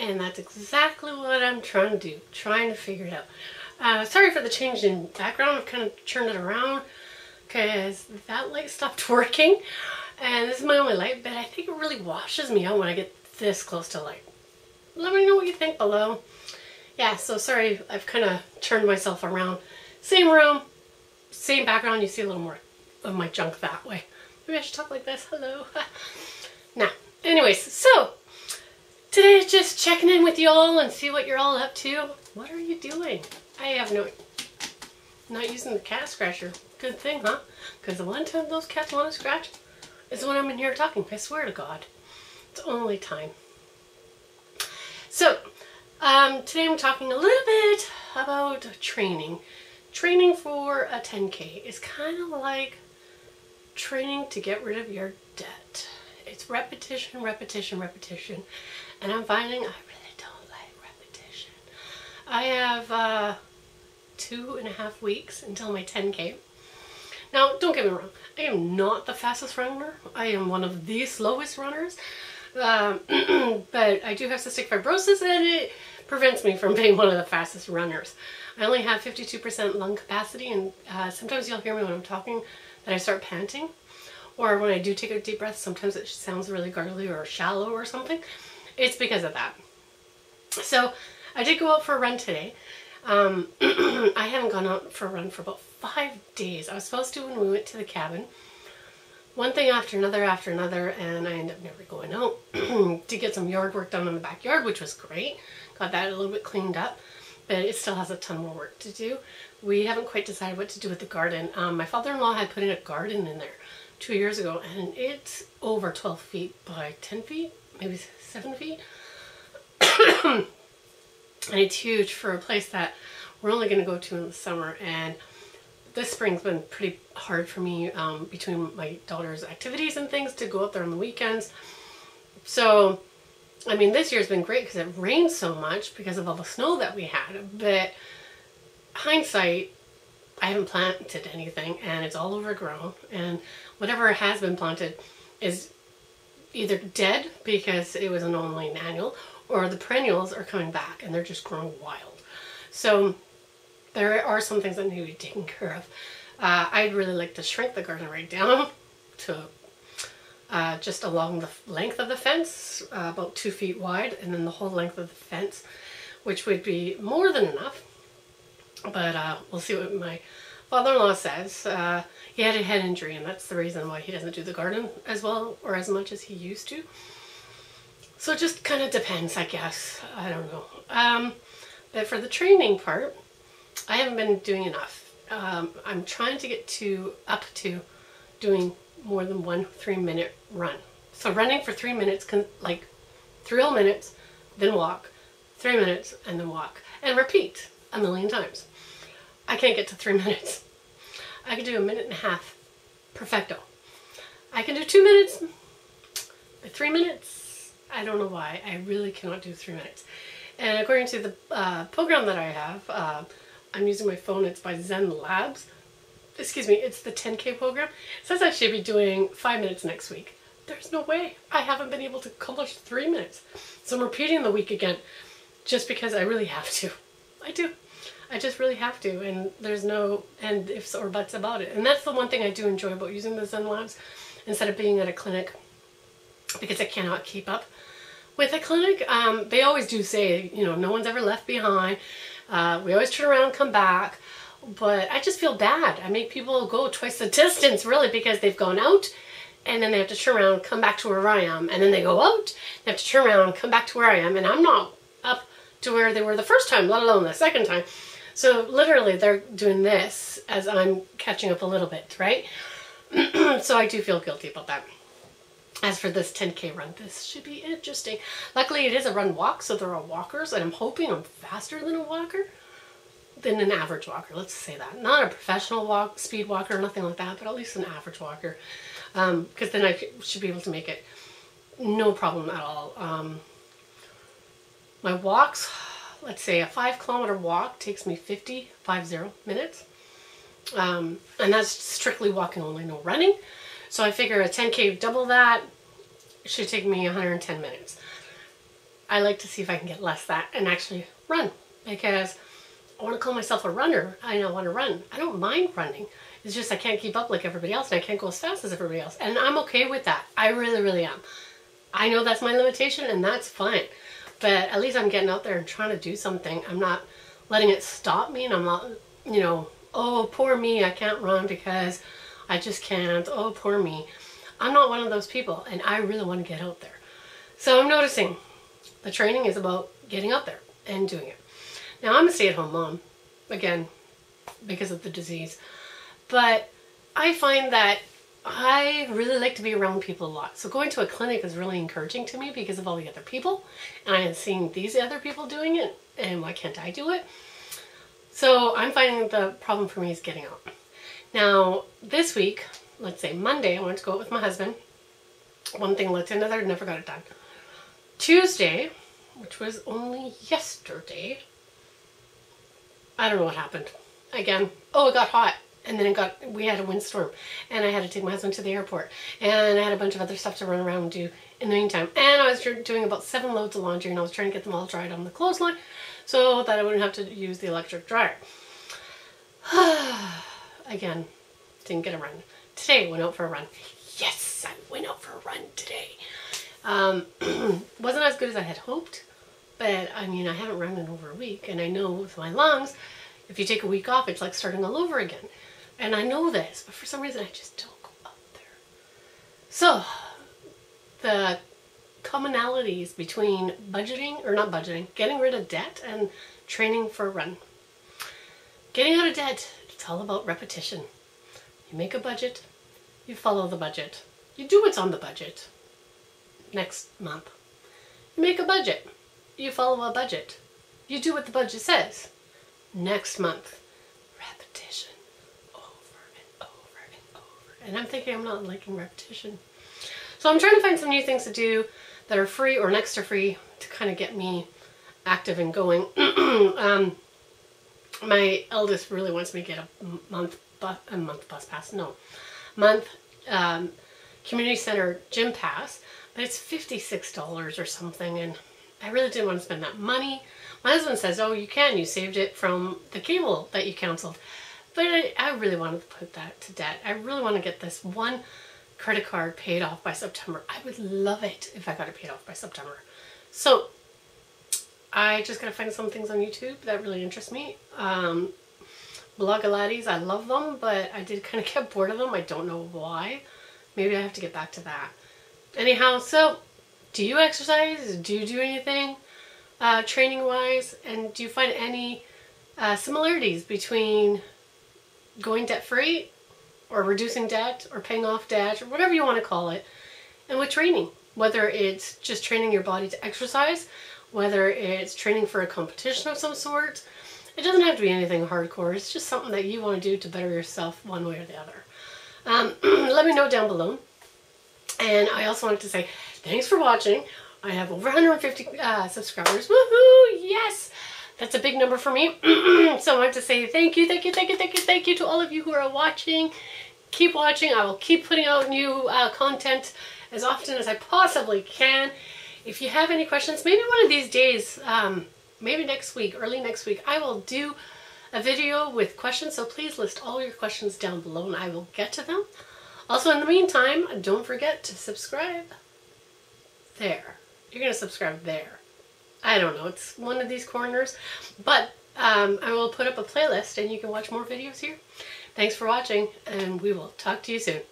And that's exactly what I'm trying to do, trying to figure it out. Sorry for the change in background. I've kind of turned it around because that light stopped working. And this is my only light, but I think it really washes me out when I get this close to light. Let me know what you think below. Yeah, so sorry, I've kind of turned myself around. Same room, same background. You see a little more of my junk that way. Maybe I should talk like this. Hello. Now, anyways, so today is just checking in with y'all and see what you're all up to. What are you doing? I have no... Not using the cat scratcher. Good thing, huh? Because the one time those cats want to scratch is when I'm in here talking. I swear to God. It's only time. So, today I'm talking a little bit about training. Training for a 10K is kind of like training to get rid of your debt. It's repetition, repetition, repetition. And I'm finding I really don't like repetition. I have 2.5 weeks until my 10K. Now, don't get me wrong. I am not the fastest runner. I am one of the slowest runners. But I do have cystic fibrosis and it prevents me from being one of the fastest runners. I only have 52% lung capacity, and sometimes you'll hear me when I'm talking that I start panting. Or when I do take a deep breath, sometimes it sounds really gargly or shallow or something. It's because of that. So I did go out for a run today. I haven't gone out for a run for about 5 days. I was supposed to when we went to the cabin. One thing after another, and I ended up never going out to get some yard work done in the backyard, which was great. Got that a little bit cleaned up, but it still has a ton more work to do. We haven't quite decided what to do with the garden. My father-in-law had put in a garden in there 2 years ago, and it's over 12 feet by 10 feet, maybe 7 feet. And it's huge for a place that we're only going to go to in the summer. And this spring's been pretty hard for me between my daughter's activities and things to go out there on the weekends. So, I mean, this year's been great because it rained so much because of all the snow that we had. But hindsight, I haven't planted anything and it's all overgrown. And whatever has been planted is either dead because it was an only an annual, or the perennials are coming back and they're just growing wild. So there are some things that need to be taken care of. I'd really like to shrink the garden right down to just along the length of the fence, about 2 feet wide, and then the whole length of the fence, which would be more than enough. But we'll see what my father-in-law says. He had a head injury, and that's the reason why he doesn't do the garden as well or as much as he used to. So it just kind of depends, I guess. I don't know. But for the training part, I haven't been doing enough. I'm trying to get up to doing more than 1 3-minute run. So running for 3 minutes, like 3 whole minutes, then walk, 3 minutes, and then walk. And repeat 1,000,000 times. I can't get to 3 minutes. I can do 1.5 minutes. Perfecto. I can do 2 minutes. 3 minutes, I don't know why. I really cannot do 3 minutes. And according to the program that I have, I'm using my phone. It's by Zen Labs. Excuse me, it's the 10K program. It says I should be doing 5 minutes next week. There's no way. I haven't been able to accomplish 3 minutes. So I'm repeating the week again just because I really have to. I do. I just really have to, and there's no and ifs or buts about it. And that's the one thing I do enjoy about using the Zen Labs instead of being at a clinic, because I cannot keep up with a clinic. They always do say, you know, no one's ever left behind. We always turn around and come back. But I just feel bad. I make people go twice the distance, really, because they've gone out and then they have to turn around and come back to where I am. And then they go out, they have to turn around and come back to where I am. And I'm not up to where they were the first time, let alone the second time. So literally they're doing this as I'm catching up a little bit, right? So I do feel guilty about that. As for this 10K run, this should be interesting. Luckily it is a run walk, so there are walkers, and I'm hoping I'm faster than a walker. Than an average walker, let's say that. Not a professional speed walker or nothing like that, but at least an average walker. Because then I should be able to make it no problem at all. My walks, let's say a 5-kilometer walk takes me 50 minutes. And that's strictly walking only, no running. So I figure a 10K, double that, should take me 110 minutes. I like to see if I can get less of that and actually run, because I want to call myself a runner. I want to run. I don't mind running. It's just I can't keep up like everybody else, and I can't go as fast as everybody else. And I'm okay with that. I really, really am. I know that's my limitation, and that's fine. But at least I'm getting out there and trying to do something. I'm not letting it stop me, and I'm not, you know, oh, poor me, I can't run because I just can't. Oh, poor me. I'm not one of those people, and I really want to get out there. So I'm noticing the training is about getting out there and doing it. Now, I'm a stay-at-home mom, again, because of the disease. But I find that I really like to be around people a lot. So going to a clinic is really encouraging to me because of all the other people. And I am seeing these other people doing it, and why can't I do it? So I'm finding the problem for me is getting out. Now, this week, let's say Monday, I went to go out with my husband. One thing led to another, never got it done. Tuesday, which was only yesterday, I don't know what happened. Again, oh, it got hot. And then we had a windstorm. And I had to take my husband to the airport. And I had a bunch of other stuff to run around and do in the meantime. And I was doing about 7 loads of laundry, and I was trying to get them all dried on the clothesline so that I wouldn't have to use the electric dryer. Again, didn't get a run. Today, went out for a run. Yes, I went out for a run today. Wasn't as good as I had hoped. But, I mean, I haven't run in over a week. And I know with my lungs, if you take a week off, it's like starting all over again. And I know this, but for some reason I just don't go up there. So, the commonalities between budgeting, or not budgeting, getting rid of debt and training for a run. Getting out of debt, it's all about repetition. You make a budget, you follow the budget. You do what's on the budget. Next month. You make a budget, you follow a budget. You do what the budget says. Next month. Repetition. Over and over and over. And I'm thinking I'm not liking repetition. So I'm trying to find some new things to do that are free or next to free to kind of get me active and going. My eldest really wants me to get a month bus pass. No. Month community center gym pass. But it's $56 or something. And I really didn't want to spend that money. My husband says, oh, you can. You saved it from the cable that you canceled. But I really wanted to put that to debt. I really want to get this one credit card paid off by September. I would love it if I got it paid off by September. So I just got to find some things on YouTube that really interest me. Blogilates, I love them, but I did kind of get bored of them. I don't know why. Maybe I have to get back to that. Anyhow, so do you exercise? Do you do anything? Training wise, and do you find any similarities between going debt free or reducing debt or paying off debt or whatever you want to call it, and with training, whether it's just training your body to exercise, whether it's training for a competition of some sort? It doesn't have to be anything hardcore. It's just something that you want to do to better yourself one way or the other. Let me know down below. And I also wanted to say thanks for watching. I have over 150 subscribers. Woohoo! Yes! That's a big number for me. So I want to say thank you to all of you who are watching. Keep watching. I will keep putting out new content as often as I possibly can. If you have any questions, maybe one of these days, maybe next week, early next week, I will do a video with questions. So please list all your questions down below and I will get to them. Also, in the meantime, don't forget to subscribe there. You're going to subscribe there. I don't know. It's one of these corners. But I will put up a playlist and you can watch more videos here. Thanks for watching and we will talk to you soon.